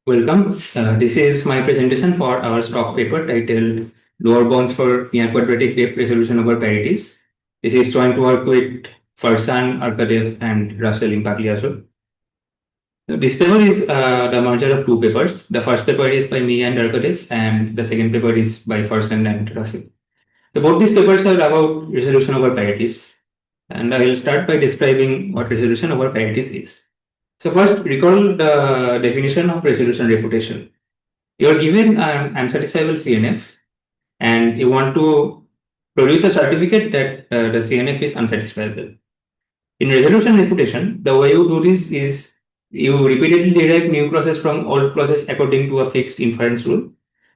Welcome. This is my presentation for our STOC paper titled Lower Bounds for Near Quadratic Depth Resolution over Parities. This is joint work with Farsan, Arkadev, and Russell Impagliaso. This paper is the merger of two papers. The first paper is by me and Arkadev, and the second paper is by Farsan and Russell. So both these papers are about resolution over parities, and I will start by describing what resolution over parities is. So first, recall the definition of resolution refutation. You are given an unsatisfiable CNF and you want to produce a certificate that the CNF is unsatisfiable. In resolution refutation, the way you do this is you repeatedly derive new clauses from old clauses according to a fixed inference rule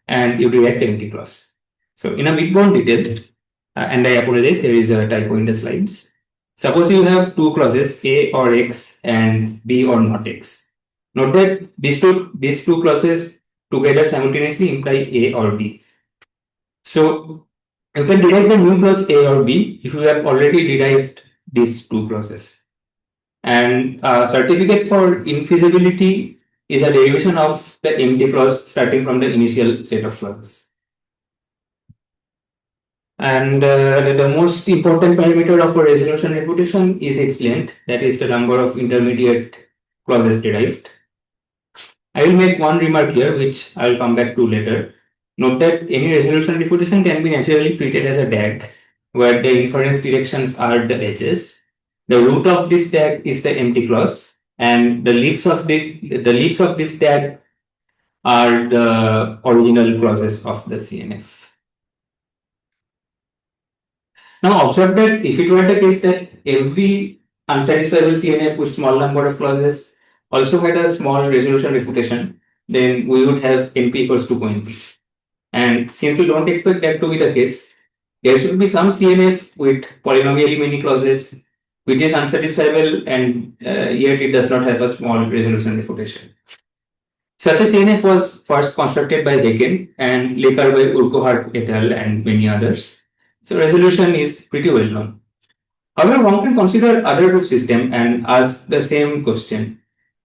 and you derive the empty clause. So in a bit more detail, and I apologize, there is a typo in the slides. Suppose you have two clauses A or X and B or not X. Note that these two clauses together simultaneously imply A or B. So you can derive the new clause A or B if you have already derived these two clauses. And a certificate for infeasibility is a derivation of the empty clause starting from the initial set of clauses. And the most important parameter of a resolution refutation is its length, that is the number of intermediate clauses derived. I will make one remark here, which I will come back to later. Note that any resolution refutation can be naturally treated as a DAG, where the inference directions are the edges. The root of this DAG is the empty clause, and the leaves of this DAG are the original clauses of the CNF. Now observe that if it were the case that every unsatisfiable CNF with small number of clauses also had a small resolution refutation, then we would have NP equals to CoNP. And since we don't expect that to be the case, there should be some CNF with polynomially many clauses which is unsatisfiable and yet it does not have a small resolution refutation. Such a CNF was first constructed by Haken and later by Urquhart et al. And many others. So resolution is pretty well known. However, one can consider other proof system and ask the same question.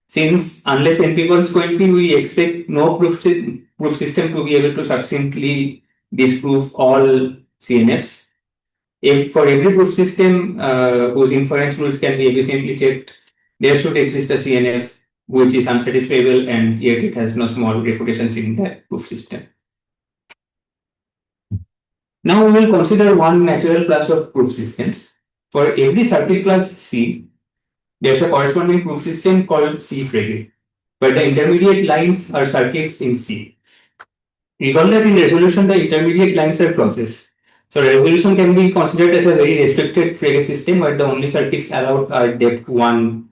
Since unless NP equals CoNP, we expect no proof system to be able to succinctly disprove all CNFs. If for every proof system whose inference rules can be efficiently checked, there should exist a CNF which is unsatisfiable and yet it has no small refutations in that proof system. Now we will consider one natural class of proof systems. For every circuit class C, there is a corresponding proof system called C fragate, where the intermediate lines are circuits in C. Recall that in resolution, the intermediate lines are clauses. So resolution can be considered as a very restricted fragate system where the only circuits allowed are depth 1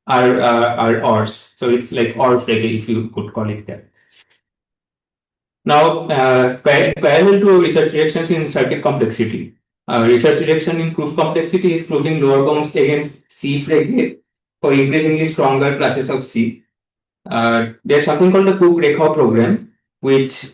are ORs. So it's like OR fragate if you could call it that. Now, parallel to research directions in circuit complexity, research direction in proof complexity is proving lower bounds against C fragate for increasingly stronger classes of C. There's something called the Cook-Rekha program, which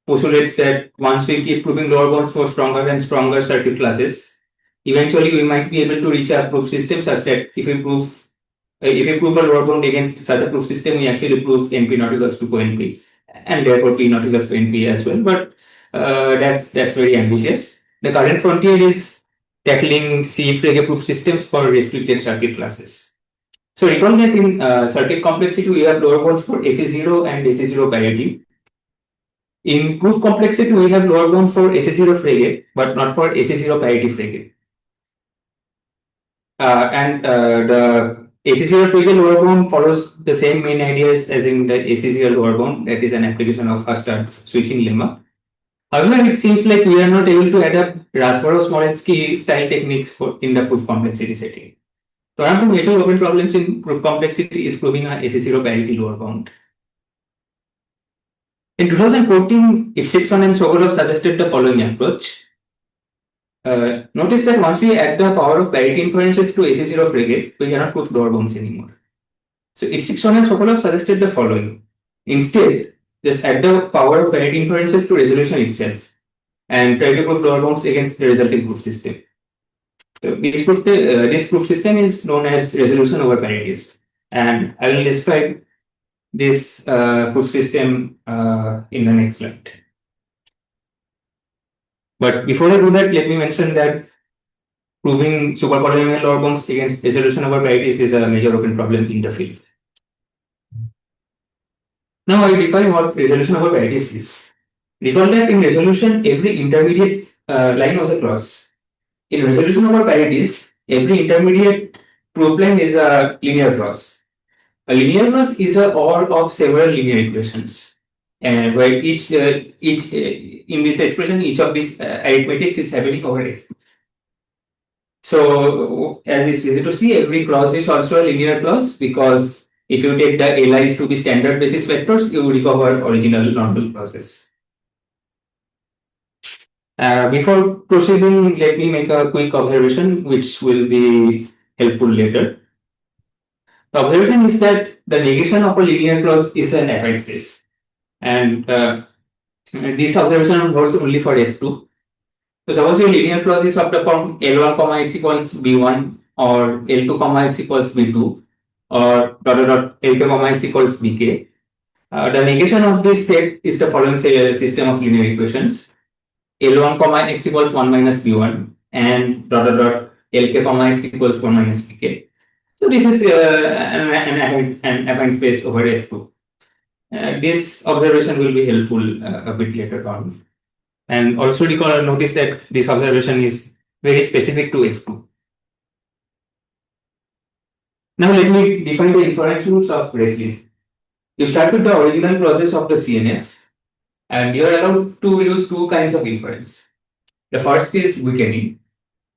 postulates that once we keep proving lower bounds for stronger and stronger circuit classes, eventually we might be able to reach a proof system such that if we prove a lower bound against such a proof system, we actually prove NP not equals to CoNP. And therefore P not equals to NP as well, but that's very ambitious. The current frontier is tackling C fragate proof systems for restricted circuit classes. So recall that in circuit complexity we have lower bounds for AC0 and AC0 parity. In proof complexity we have lower bounds for AC0 fragate, but not for AC0 parity fragate. The AC0 fragate lower bound follows the same main ideas as in the AC0 lower bound, that is an application of Hastad switching lemma. However, it seems like we are not able to adapt Rasparov-Smolensky style techniques in the proof complexity setting. So one of the major open problems in proof complexity is proving a AC0 parity lower bound. In 2014, Ipsitson and Sokolov suggested the following approach. Notice that once we add the power of parity inferences to AC0 fragate, we cannot prove lower bounds anymore. So Ipsitson and Sokolov suggested the following. Instead, just add the power of parity inferences to resolution itself and try to prove lower bounds against the resulting proof system. So this proof system is known as resolution over parities, and I will describe this proof system in the next slide. But before I do that, let me mention that proving superpolynomial lower bounds against resolution over parities is a major open problem in the field. Now I define what resolution over parities is. Recall that in resolution, every intermediate line was a clause. In resolution over parities, every intermediate proof line is a linear clause. A linear clause is a OR of several linear equations, and where each in this expression, each of these arithmetics is happening over F. So, as it's easy to see, every clause is also a linear clause because if you take the LIs to be standard basis vectors, you recover original normal clauses. Before proceeding, let me make a quick observation which will be helpful later. The observation is that the negation of a linear clause is an affine space, and this observation holds only for F2. So suppose your linear clause is of the form L1 comma x equals B1 or L2 comma x equals B2 or LK comma x equals BK. The negation of this set is the following system of linear equations: L1 comma x equals 1 minus B1 and LK comma x equals 1 minus BK. So this is an affine space over F2. This observation will be helpful a bit later on. And also notice that this observation is very specific to F2. Now let me define the inference rules of Breslin. You start with the original process of the CNF, and you are allowed to use two kinds of inference. The first is weakening.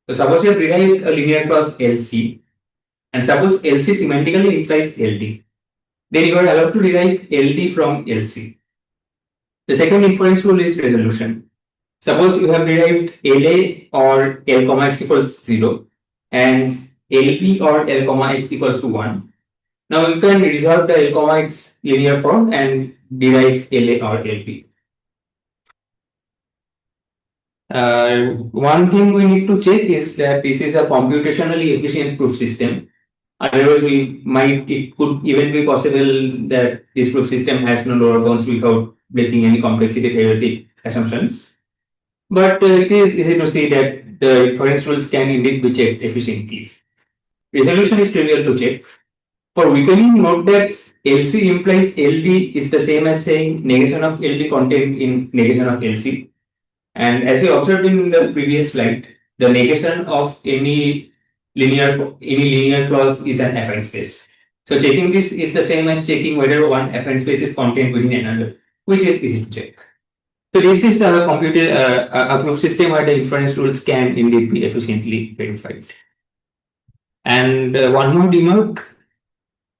So suppose you have derived a linear clause LC, and suppose LC semantically implies LD. Then you are allowed to derive LD from LC. The second inference rule is resolution. Suppose you have derived LA or L comma x equals 0 and LB or L comma x equals to 1. Now you can resolve the L comma x linear form and derive LA or LB. One thing we need to check is that this is a computationally efficient proof system. Otherwise, it could even be possible that this proof system has no lower bounds without breaking any complexity theoretic assumptions. But it is easy to see that the inference rules can indeed be checked efficiently. Resolution is trivial to check. For weakening, note that LC implies LD is the same as saying negation of LD contained in negation of LC. And as we observed in the previous slide, the negation of any linear clause is an affine space. So checking this is the same as checking whether one affine space is contained within another, which is easy to check. So this is a proof system where the inference rules can indeed be efficiently verified. And one more remark: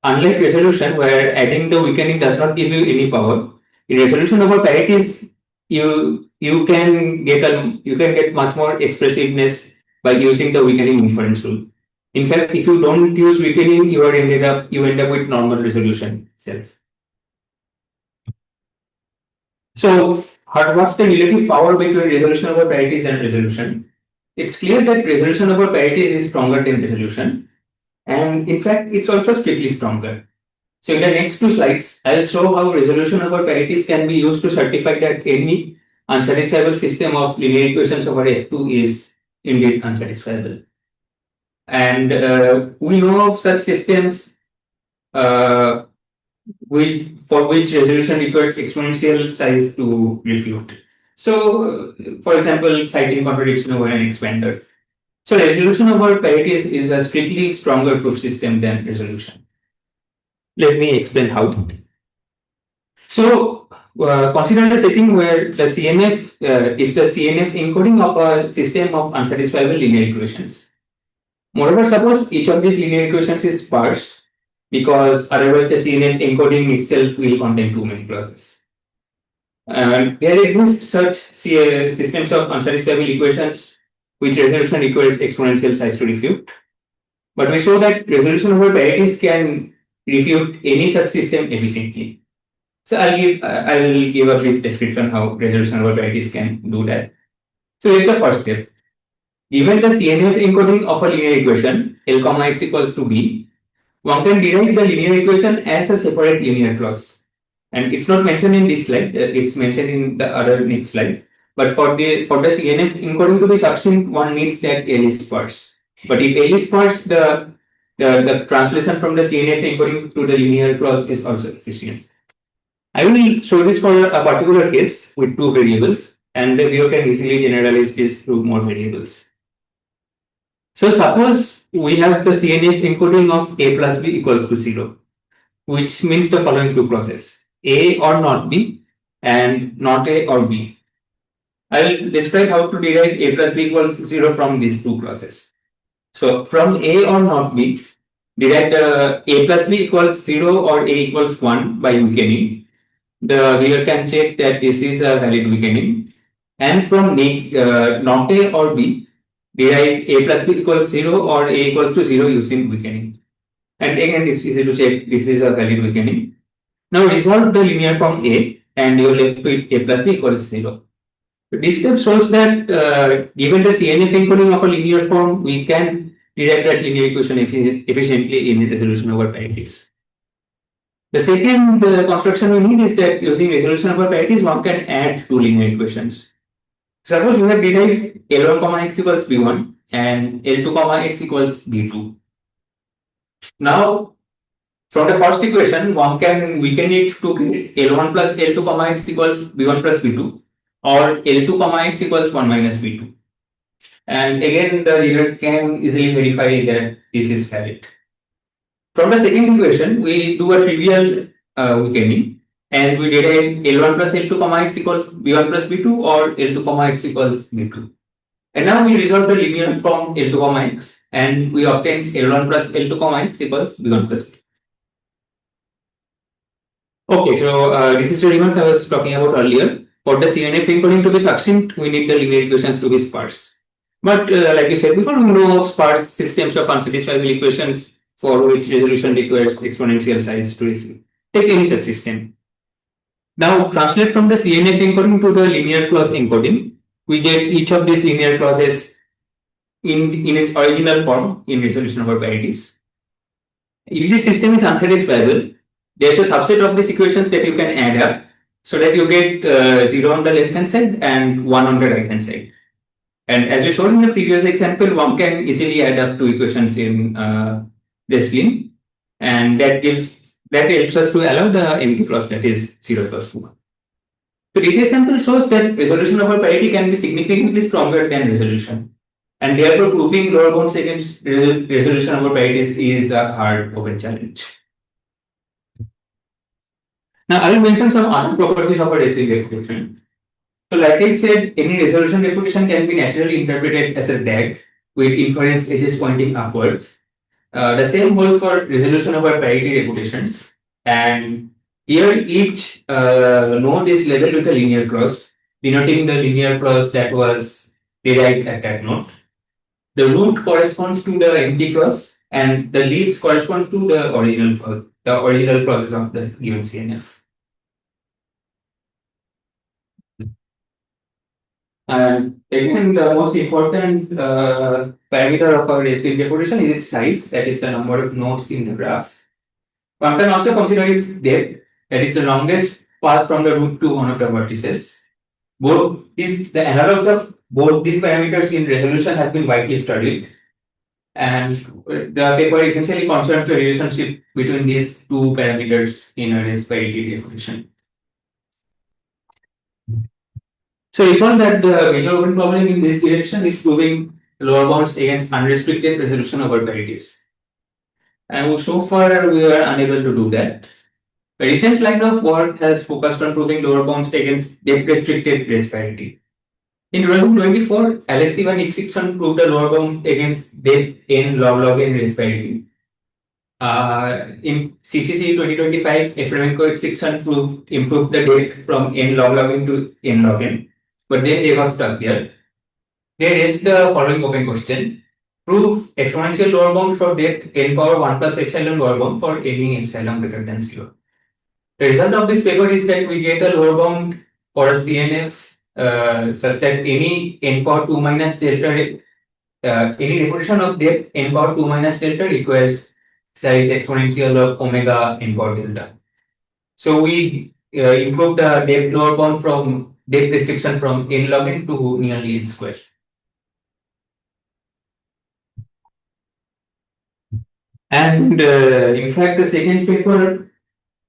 unlike resolution, where adding the weakening does not give you any power, in resolution over parities, you can get much more expressiveness by using the weakening inference rule. In fact, if you don't use weakening, you end up with normal resolution itself. So, what's the relative power between resolution over parities and resolution? It's clear that resolution over parities is stronger than resolution, and in fact, it's also strictly stronger. So, in the next two slides, I'll show how resolution over parities can be used to certify that any unsatisfiable system of linear equations over F2 is indeed unsatisfiable. And we know of such systems for which resolution requires exponential size to refute. So, for example, citing contradiction over an expander. So, resolution over parities is a strictly stronger proof system than resolution. Let me explain how. So, consider a setting where the CNF is the CNF encoding of a system of unsatisfiable linear equations. Moreover, suppose each of these linear equations is sparse, because otherwise the CNF encoding itself will contain too many clauses. There exist such systems of unsatisfiable equations which resolution requires exponential size to refute. But we show that resolution over parities can refute any such system efficiently. So I will give a brief description how resolution over parities can do that. So here's the first step. Given the CNF encoding of a linear equation L comma x equals to b, one can derive the linear equation as a separate linear clause. And it's not mentioned in this slide, it's mentioned in the other next slide. But for the CNF encoding to be succinct, one needs that L is sparse. But if L is sparse, the translation from the CNF encoding to the linear clause is also efficient. I will show this for a particular case with two variables, and the viewer can easily generalize this to more variables. So suppose we have the CNF encoding of A plus B equals to 0, which means the following two clauses, A or not B and not A or B. I will describe how to derive A plus B equals 0 from these two clauses. So from A or not B, derive A plus B equals 0 or A equals 1 by weakening. The viewer can check that this is a valid weakening. And from not A or B, derive A plus B equals 0 or A equals to 0 using weakening. And again, it's easy to check this is a valid weakening. Now resolve the linear form A and you're left with A plus B equals 0. This step shows that given the CNF encoding of a linear form, we can derive that linear equation efficiently in resolution over parities. The second construction we need is that using resolution over parities, one can add two linear equations. Suppose we have derived L1, x equals B1 and L2, x equals B2. Now, from the first equation, one can weaken it to get L1 plus L2, x equals B1 plus B2 or L2, x equals 1 minus B2. And again, the reader can easily verify that this is valid. From the second equation, we do a trivial weakening and we derive L1 plus L2, x equals B1 plus B2 or L2, x equals B2. And now we resolve the linear from L2, x and we obtain L1 plus L2, x equals B1 plus B2. Okay, so this is the remark I was talking about earlier. For the CNF encoding to be succinct, we need the linear equations to be sparse. But like you said before, we know of sparse systems of unsatisfiable equations for which resolution requires exponential size to refute. Take any such system. Now translate from the CNF encoding to the linear clause encoding. We get each of these linear clauses in its original form in resolution over parities. If this system is unsatisfiable, there's a subset of these equations that you can add up so that you get 0 on the left hand side and 1 on the right hand side. And as we showed in the previous example, one can easily add up two equations in Breslin, and that helps us to allow the empty clause that is 0 equals to 1. So this example shows that resolution over parity can be significantly stronger than resolution, and therefore proving lower bounds against resolution over parities is a hard open challenge. Now I will mention some other properties of a racing refutation. So like I said, any resolution refutation can be naturally interpreted as a DAG with inference edges pointing upwards. The same holds for resolution over parity refutations. And here each node is labeled with a linear cross, denoting the linear cross that was derived at that node. The root corresponds to the empty cross and the leaves correspond to the original process of the given CNF. And again, the most important parameter of our racing refutation is its size, that is the number of nodes in the graph. One can also consider its depth, that is the longest path from the root to one of the vertices. The analogs of both these parameters in resolution have been widely studied, and the paper essentially concerns the relationship between these two parameters in a race parity refutation. So recall that the major open problem in this direction is proving lower bounds against unrestricted resolution over parities. And so far we are unable to do that. A recent line of work has focused on proving lower bounds against depth restricted race parity. In 2024, Alexey Van Iksikson proved a lower bound against depth n log n race parity. In CCC 2025, Efremenko Iksikson improved the depth from n log n to n log n. But then they got stuck there. They raised the following open question. Prove exponential lower bound for depth n power 1 plus epsilon lower bound for any epsilon greater than 0. The result of this paper is that we get a lower bound for a CNF such that any n power 2 minus delta, any refutation of depth n power 2 minus delta requires size exponential of omega n power delta. So we improved the depth lower bound from depth restriction from n log n to nearly n square. And in fact, the second paper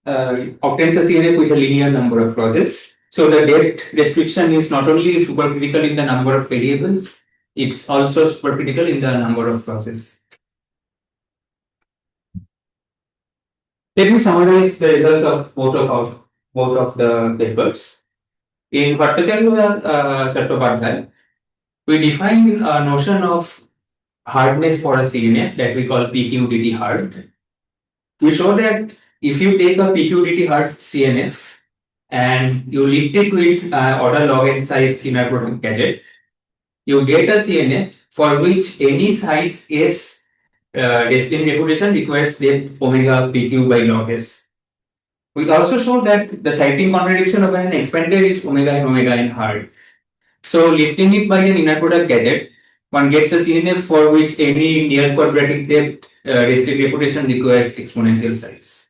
obtains a CNF with a linear number of crosses. So the depth restriction is not only supercritical in the number of variables, it's also supercritical in the number of crosses. Let me summarize the results of both of the papers. In Bhattacharya Chattopadhyay, we define a notion of hardness for a CNF that we call PQDT hard. We show that if you take a PQDT hard CNF and you lift it with order log n size inner product gadget, you get a CNF for which any size S Destin reputation requires depth omega PQ by log S. We also show that the sighting contradiction of an expander is omega and omega n hard. So lifting it by an inner product gadget, one gets a CNF for which any near quadratic depth Destin reputation requires exponential size.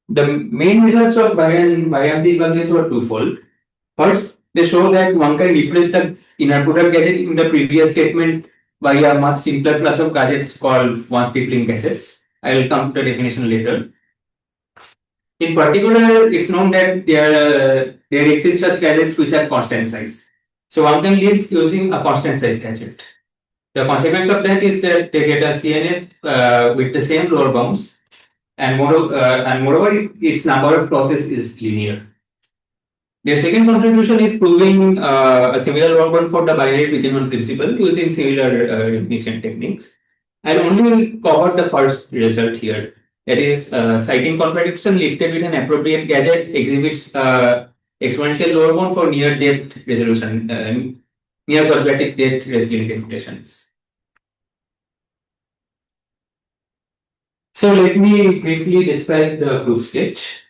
The main results of biampty equations were twofold. First, they show that one can replace the inner product gadget in the previous statement by a much simpler class of gadgets called one-stippling gadgets. I will come to the definition later. In particular, it's known that there exist such gadgets which have constant size. So one can live using a constant size gadget. The consequence of that is that they get a CNF with the same lower bounds, and moreover, its number of crosses is linear. The second contribution is proving a similar organ for the binary pigeon principle using similar definition techniques. I'll only cover the first result here. That is, sighting contradiction lifted with an appropriate gadget exhibits exponential lower bound for near depth resolution, near quadratic depth resolution definitions. So let me briefly describe the proof sketch.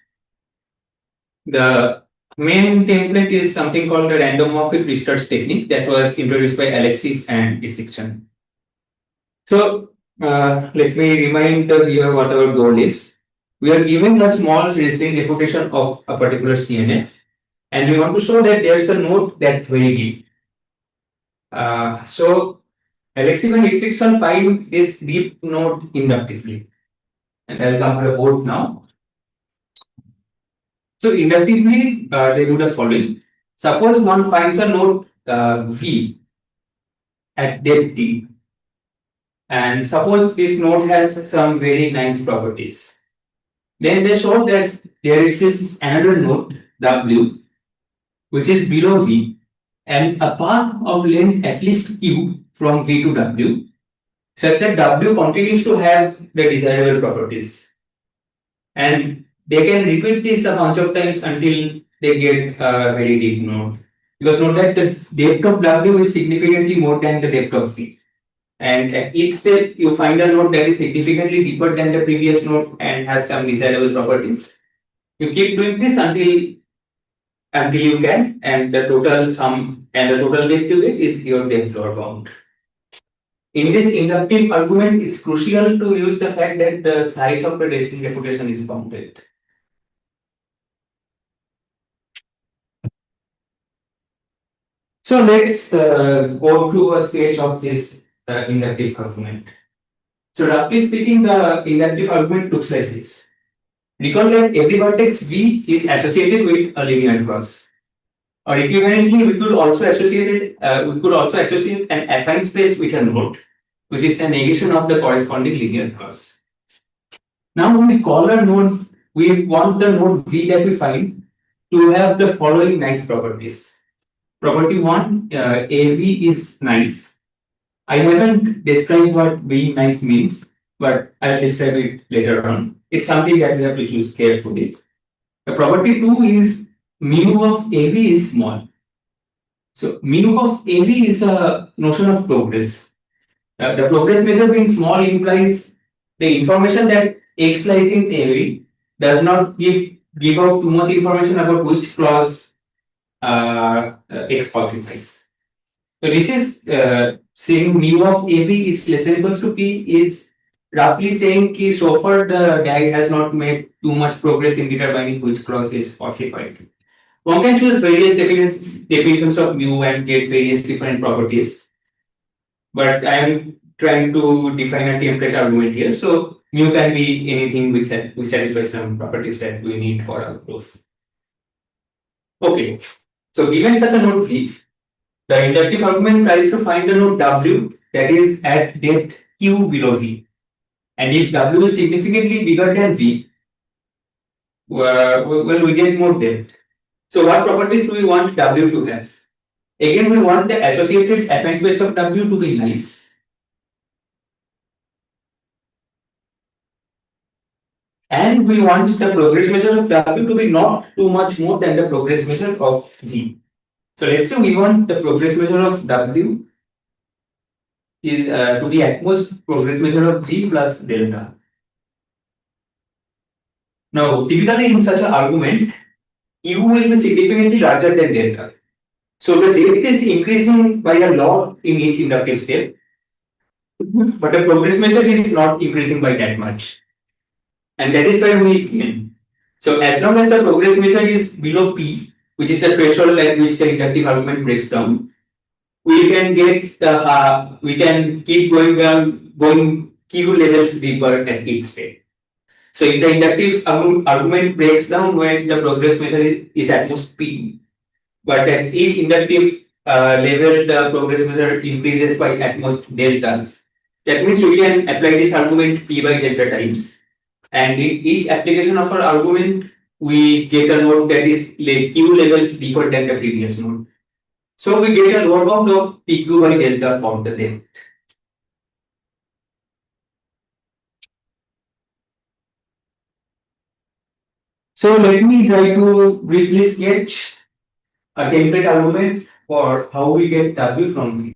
The main template is something called the randomorphic restarts technique that was introduced by Alexeev and Itzikson. So let me remind the viewer what our goal is. We are given a small resisting reputation of a particular CNF, and we want to show that there's a node that's very deep. So Alexeev and Itzikson find this deep node inductively. And I'll come to the board now. So inductively, they do the following. Suppose one finds a node V at depth D. And suppose this node has some very nice properties. Then they show that there exists another node W, which is below V, and a path of length at least Q from V to W, such that W continues to have the desirable properties. And they can repeat this a bunch of times until they get a very deep node. Because note that the depth of W is significantly more than the depth of V. And at each step, you find a node that is significantly deeper than the previous node and has some desirable properties. You keep doing this until you can, and the total sum and the total depth you get is your depth lower bound. In this inductive argument, it's crucial to use the fact that the size of the Destin refutation is bounded. So let's go through a stage of this inductive argument. So roughly speaking, the inductive argument looks like this. Recall that every vertex V is associated with a linear cross. Or equivalently, we could also associate an affine space with a node, which is the negation of the corresponding linear cross. Now, when we call a node, we want the node V that we find to have the following nice properties. Property 1, AV is nice. I haven't described what being nice means, but I'll describe it later on. It's something that we have to choose carefully. The property 2 is mu of AV is small. So mu of AV is a notion of progress. The progress measure being small implies the information that X lies in AV does not give out too much information about which clause X falsifies. So this is saying mu of AB is less than equals to P is roughly saying कि so far the guy has not made too much progress in determining which clause is falsified. One can choose various definitions of mu and get various different properties. But I am trying to define a template argument here. So mu can be anything which satisfies some properties that we need for our proof. Okay. So given such a node V, the inductive argument tries to find the node W that is at depth Q below V. And if W is significantly bigger than V, well, we get more depth. So what properties do we want W to have? Again, we want the associated affine space of W to be nice. And we want the progress measure of W to be not too much more than the progress measure of V. So let's say we want the progress measure of W is to be at most progress measure of V plus delta. Now, typically in such an argument, U will be significantly larger than delta. So the depth is increasing by a lot in each inductive step, but the progress measure is not increasing by that much. And that is why we gain. So as long as the progress measure is below P, which is the threshold at which the inductive argument breaks down, we can get the we can keep going down, going Q levels deeper at each step. So if the inductive argument breaks down when the progress measure is at most P, but at each inductive level the progress measure increases by at most delta. That means we can apply this argument P by delta times. And in each application of our argument, we get a node that is like Q levels deeper than the previous node. So we get a lower bound of PQ by delta for the length. So let me try to briefly sketch a template argument for how we get W from V.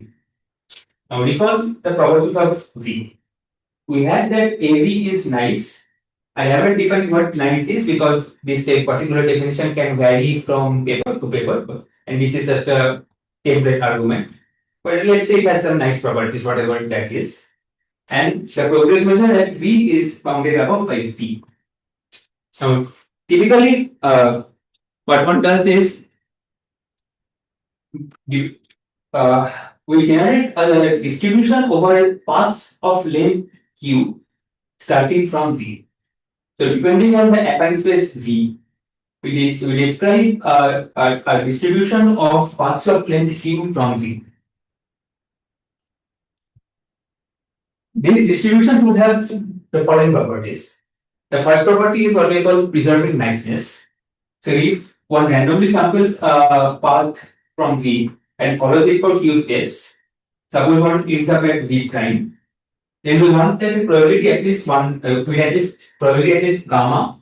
Now recall the properties of V. We had that AV is nice. I haven't defined what nice is because this particular definition can vary from paper to paper, and this is just a template argument. But let's say it has some nice properties, whatever that is. And the progress measure at V is bounded above by V. Now, typically, what one does is we generate a distribution over paths of length Q starting from V. So, depending on the affine space V, we describe a distribution of paths of length Q from V. This distribution would have the following properties. The first property is what we call preserving niceness. So if one randomly samples a path from V and follows it for Q steps, suppose one ends up at V prime, then we want that the probability at least we have this probability at least gamma.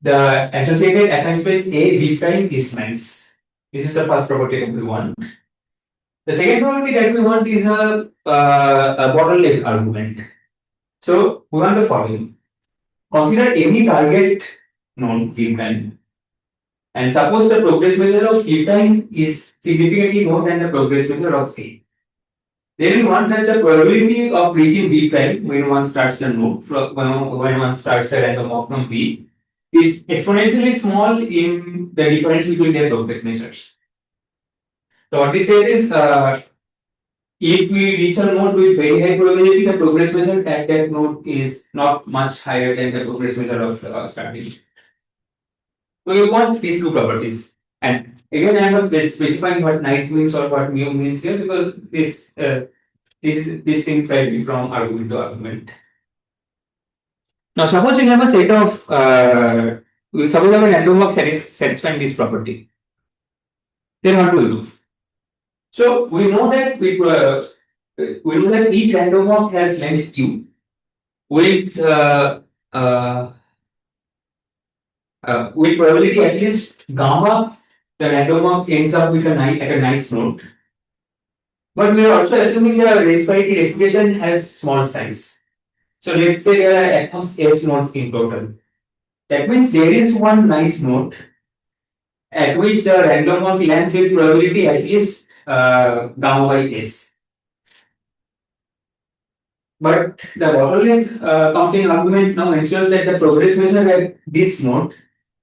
The associated affine space A V prime is nice. This is the first property that we want. The second property that we want is a bottleneck argument. So we want the following. Consider any target node V prime. And suppose the progress measure of V prime is significantly more than the progress measure of V. Then we want that the probability of reaching V prime when one starts the node, when one starts the random walk from V, is exponentially small in the difference between their progress measures. So what this says is, if we reach a node with very high probability, the progress measure at that node is not much higher than the progress measure of starting. So you want these two properties. And again, I am not specifying what nice means or what mu means here because these things vary from argument to argument. Now, suppose we have a set of suppose we have a random walk satisfying this property. Then what do we do? So we know that each random walk has length q with probability at least gamma, the random walk ends up with at a nice node. But we are also assuming the race parity replication has small size. So let's say there are at most S nodes in total. That means there is one nice node at which the random walk lands with probability at least gamma by s. But the bottleneck counting argument now ensures that the progress measure at this node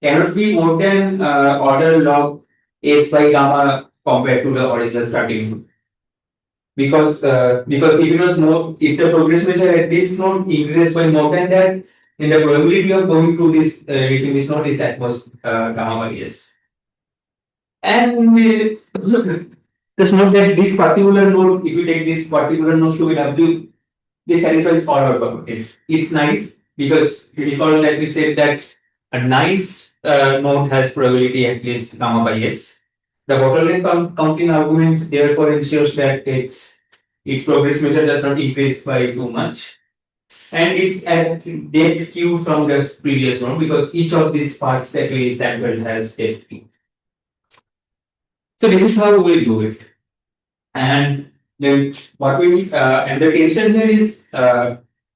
cannot be more than order log s by gamma compared to the original starting node. Because if it was more, if the progress measure at this node increases by more than that, then the probability of going to this reaching this node is at most gamma by s. And we just note that this particular node, if you take this particular node to be W, this satisfies all our properties. It's nice because you recall that we said that a nice node has probability at least gamma by s. The bottleneck counting argument therefore ensures that its progress measure does not increase by too much. And it's at depth q from the previous node because each of these parts that we sampled has depth q. So this is how we do it. And then what we and the tension here is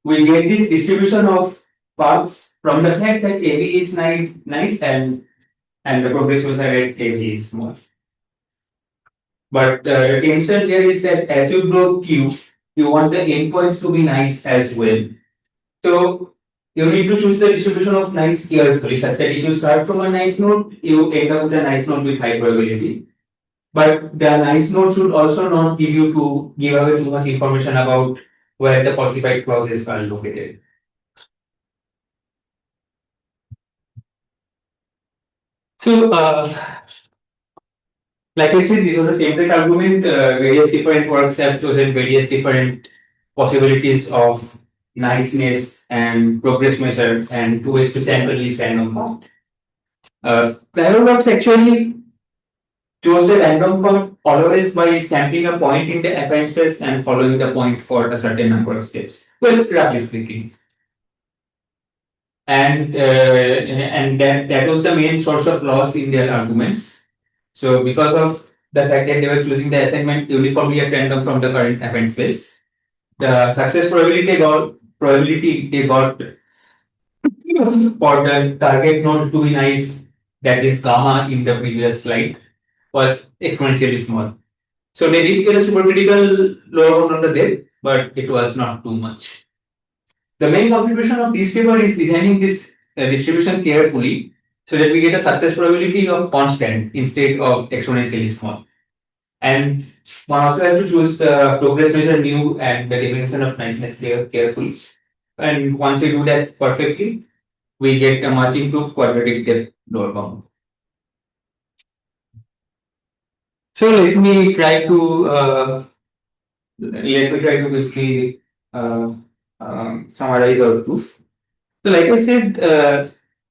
we get this distribution of paths from the fact that AB is nice and the progress measure at AB is small. But the tension here is that as you grow Q, you want the endpoints to be nice as well. So you need to choose the distribution of nice carefully, such that if you start from a nice node, you end up with a nice node with high probability. But the nice node should also not give away too much information about where the falsified clauses are located. So, like I said, these are the template argument. Various different works have chosen various different possibilities of niceness and progress measure and two ways to sample this random path. Prior works actually chose the random path always by sampling a point in the affine space and following the point for a certain number of steps. Well, roughly speaking. And that was the main source of loss in their arguments. So because of the fact that they were choosing the assignment uniformly at random from the current affine space, the success probability they got for the target node to be nice, that is gamma in the previous slide, was exponentially small. So they did get a supercritical lower bound on the depth, but it was not too much. The main contribution of this paper is designing this distribution carefully so that we get a success probability of constant instead of exponentially small. And one also has to choose the progress measure mu and the definition of niceness carefully. And once we do that perfectly, we get a much improved quadratic depth lower bound. So let me try to quickly summarize our proof. So, like I said,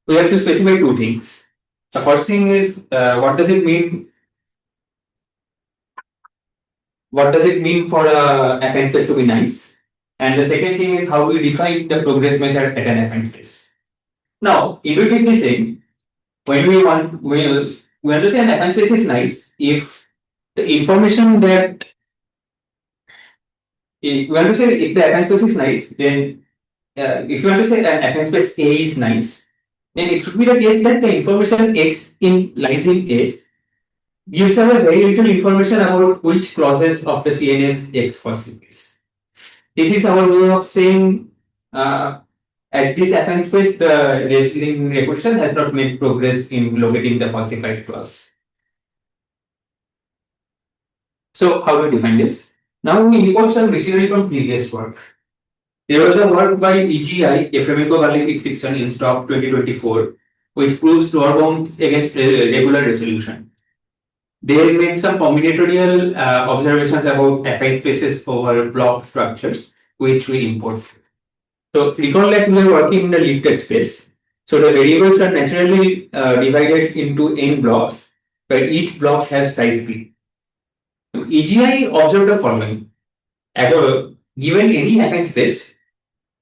we have to specify two things. The first thing is what does it mean? What does it mean for a affine space to be nice? And the second thing is how we define the progress measure at an affine space. Now, intuitively saying, when we understand affine space is nice if the information that if we understand if the affine space is nice, then if you understand an affine space A is nice, then it should be the case that the information X lies in A gives us very little information about which clauses of the CNF X falsifies. This is our way of saying at this affine space, the wrestling revolution has not made progress in locating the falsified clause. So, how do we define this? Now we import some machinery from previous work. There was a work by EGI, a Flamenco-Garlic section in STOC 2024, which proves lower bounds against regular resolution. They made some combinatorial observations about affine spaces over block structures, which we import. So recall that we are working in the lifted space. So the variables are naturally divided into n blocks, where each block has size b. EGI observed the following. Given any affine space,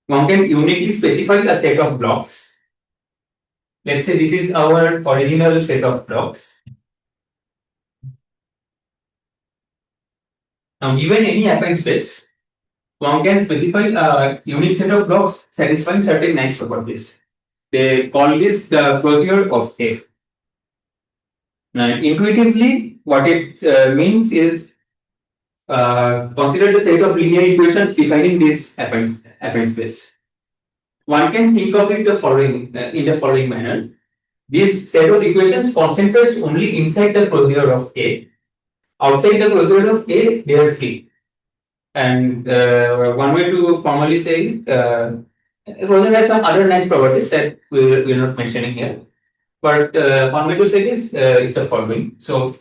one can uniquely specify a set of blocks. Let's say this is our original set of blocks. Now, given any affine space, one can specify a unique set of blocks satisfying certain nice properties. They call this the closure of A. Now, intuitively, what it means is consider the set of linear equations defining this affine space. One can think of it the following in the following manner. This set of equations concentrates only inside the closure of A. Outside the closure of A, they are free. And one way to formally say, closure has some other nice properties that we're not mentioning here. But one way to say this is the following. So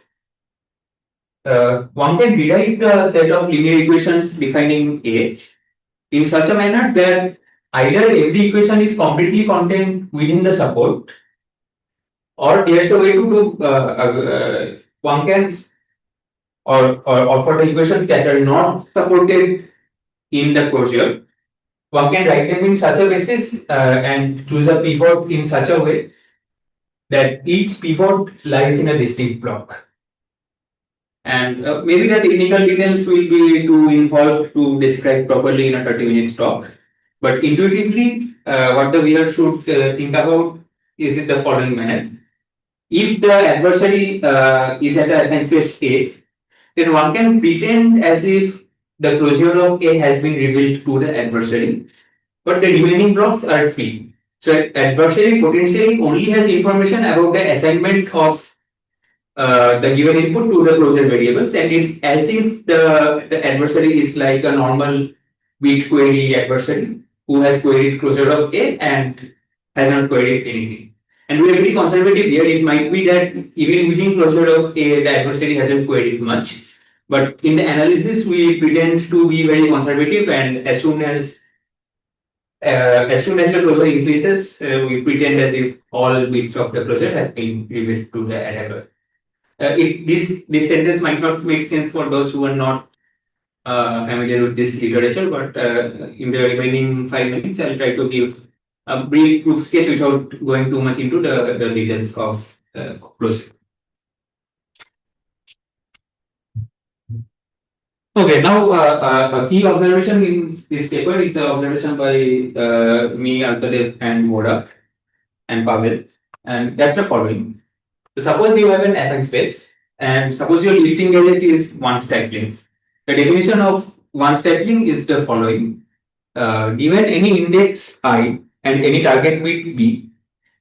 one can rewrite the set of linear equations defining A in such a manner that either every equation is completely contained within the support, or there's a way to do one can or for the equations that are not supported in the closure, one can write them in such a basis and choose a pivot in such a way that each pivot lies in a distinct block. And maybe the technical details will be too involved to describe properly in a 30-minute talk. But intuitively, what the viewer should think about is in the following manner. If the adversary is at a affine space A, then one can pretend as if the closure of A has been revealed to the adversary, but the remaining blocks are free. So adversary potentially only has information about the assignment of the given input to the closure variables, and it's as if the adversary is like a normal bit query adversary who has queried closure of A and has not queried anything. And we are very conservative here. It might be that even within closure of A, the adversary hasn't queried much. But in the analysis, we pretend to be very conservative, and as soon as the closure increases, we pretend as if all bits of the closure have been revealed to the attacker. This sentence might not make sense for those who are not familiar with this literature, but in the remaining 5 minutes, I'll try to give a brief proof sketch without going too much into the details of closure. Okay, now a key observation in this paper is an observation by me, Alkadev, and Modak and Pavel, and that's the following. So suppose you have an affine space, and suppose your lifting gadget is one stack length. The definition of one stack length is the following. Given any index I and any target bit B,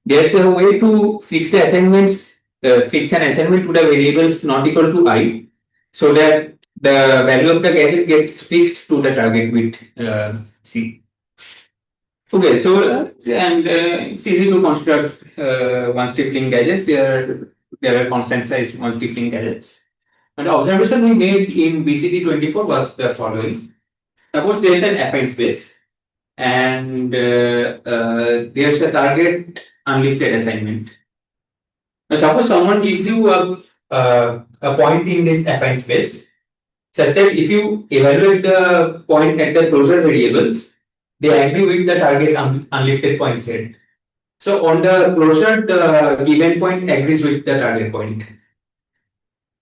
there's a way to fix the assignments, fix an assignment to the variables not equal to I, so that the value of the gadget gets fixed to the target bit C. Okay, so it's easy to construct one stippling gadgets. There are constant size one stippling gadgets. And the observation we made in BCD 24 was the following. Suppose there's an affine space and there's a target unlifted assignment. Now, suppose someone gives you a point in this affine space, such that if you evaluate the point at the closure variables, they agree with the target unlifted point set. So on the closure, the given point agrees with the target point.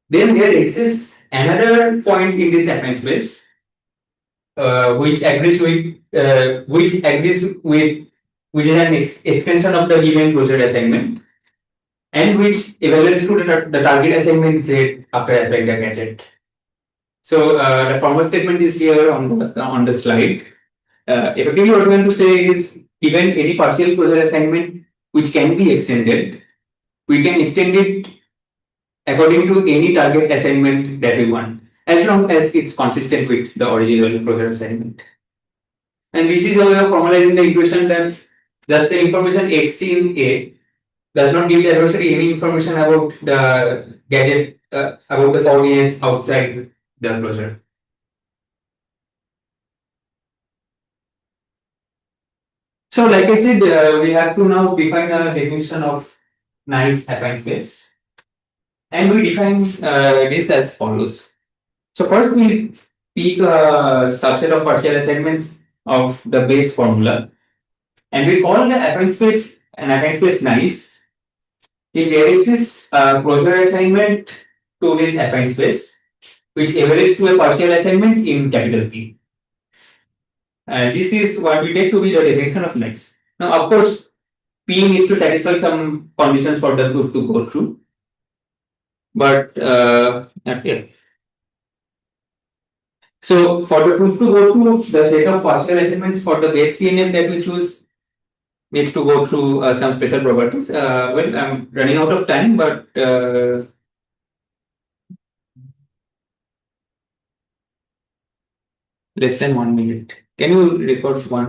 Then there exists another point in this affine space, which is an extension of the given closure assignment, and which evaluates to the target assignment Z after applying the gadget. So the formal statement is here on the slide. Effectively, what we want to say is, given any partial closure assignment which can be extended, we can extend it according to any target assignment that we want, as long as it's consistent with the original closure assignment. And this is a way of formalizing the equation that just the information X in A does not give the adversary any information about the gadget, about the coordinates outside the closure. So, like I said, we have to now define a definition of nice affine space. And we define this as follows. So, first we pick a subset of partial assignments of the base formula. And we call the affine space an affine space nice if there exists a closure assignment to this affine space, which evaluates to a partial assignment in capital P. This is what we take to be the definition of nice. Now, of course, P needs to satisfy some conditions for the proof to go through. But okay. So for the proof to go to the set of partial elements for the base CNF that we choose needs to go through some special properties. Well, I'm running out of time, but less than 1 minute. Can you record one?